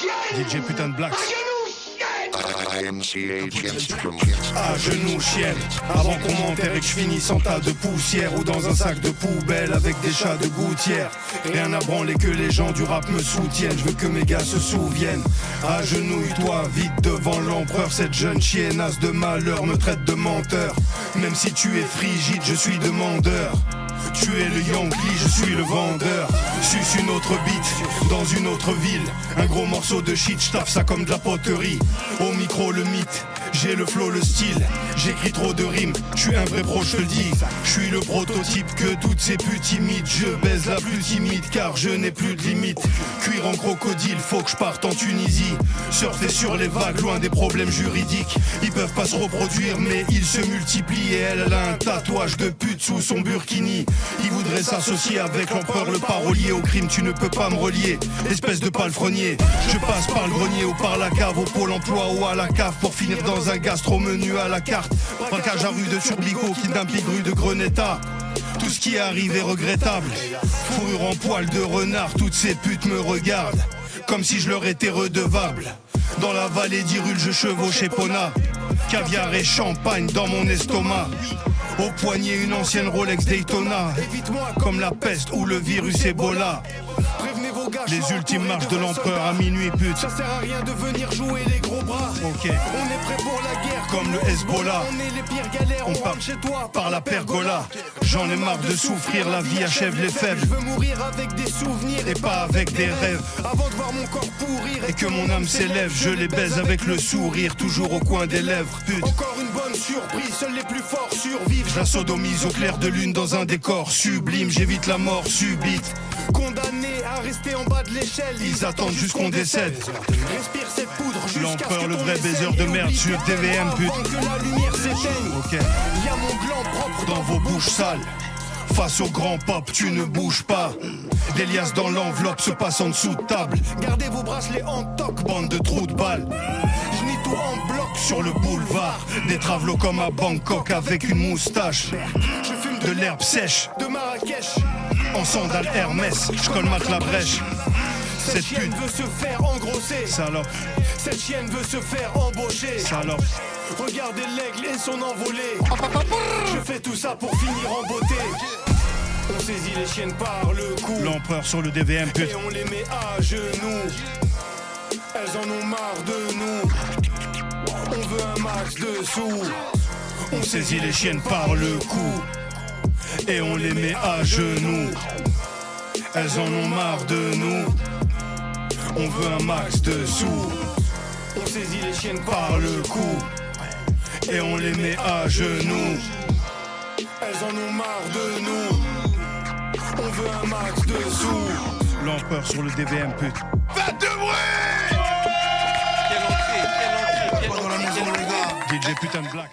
DJ putain de Blacks. À genoux chienne, avant qu'on m'enterre et que je finisse en tas de poussière ou dans un sac de poubelle avec des chats de gouttière. Rien à branler que les gens du rap me soutiennent. Je veux que mes gars se souviennent. Agenouille-toi vite devant l'empereur. Cette jeune chiennasse de malheur me traite de menteur. Même si tu es frigide, je suis demandeur. Tu es le Yankee, je suis le vendeur. Suce une autre bite dans une autre ville. Un gros morceau de shit, j'taffe ça comme de la poterie. Au micro le mythe, j'ai le flow, le style. J'écris trop de rimes, je suis un vrai pro, je te le dis. Je suis le prototype que toutes ces putes imitent. Je baise la plus timide car je n'ai plus de limite. Cuir en crocodile, faut que je parte en Tunisie. Surfer sur les vagues, loin des problèmes juridiques. Ils peuvent pas se reproduire mais ils se multiplient. Et elle a un tatouage de pute sous son burkini. Il voudrait s'associer avec l'empereur, le parolier. Au crime tu ne peux pas me relier, espèce de palefrenier. Je passe par le grenier ou par la cave, au pôle emploi ou à la cave, pour finir dans un gastro-menu à la carte. Braquage à rue de Turbico, kidnapping rue de Greneta. Tout ce qui arrive est regrettable. Fourrure en poil de renard, toutes ces putes me regardent comme si je leur étais redevable. Dans la vallée d'Irule je chevauche Epona. Caviar et champagne dans mon estomac. Au poignet une ancienne Rolex Daytona. Évite-moi comme la peste ou le virus Ebola. Les ultimes marches de l'empereur à minuit pute. Ça sert à rien de venir jouer les gros bras. Ok. On est prêt pour la guerre comme le Hezbollah. On est les pires galères, on part chez toi par la pergola. J'en ai marre de souffrir, la vie achève les faibles. Je veux mourir avec des souvenirs et pas avec des rêves. Avant de voir mon corps pourrir et que mon âme s'élève, je les baise avec le sourire toujours au coin des lèvres. Pute. Encore une bonne surprise, seuls les plus forts survivent. Je la sodomise au clair de lune dans un décor sublime. J'évite la mort subite. Condamné à rester en bas de l'échelle, ils attendent juste qu'on décède. Respire cette poudre jusqu'à l'empereur, le vrai baiser de merde sur TVM pute. Que la lumière s'éteigne. Ok. Y'a mon gland propre dans vos bouches sales. Face au grand pop, tu ne bouges pas. Des liasses dans l'enveloppe se passent en dessous de table. Gardez vos bracelets en toc, bande de trous de balles. Je nie tout en bloc sur le boulevard. Des travelots comme à Bangkok avec une moustache. Je fume de l'herbe sèche de Marrakech. En sandales Hermès, je colmate la brèche. Cette chienne veut se faire engrosser. Salope. Cette chienne veut se faire embaucher. Salope. Regardez l'aigle et son envolée. Je fais tout ça pour finir en beauté. On saisit les chiennes par le cou. L'empereur sur le DVM pute. Et on les met à genoux. Elles en ont marre de nous. On veut un max de sous. On saisit les chiennes par le cou. Et on les met à genoux. Elles en ont marre de nous. On veut un max de sous. On saisit les chiennes par le cou. Et on les met à genoux. Elles en ont marre de nous. On veut un max de sous. L'empereur sur le DVM pute. Faites du bruit. Quelle entrée, quelle entrée, quelle entrée. DJ putain de Black.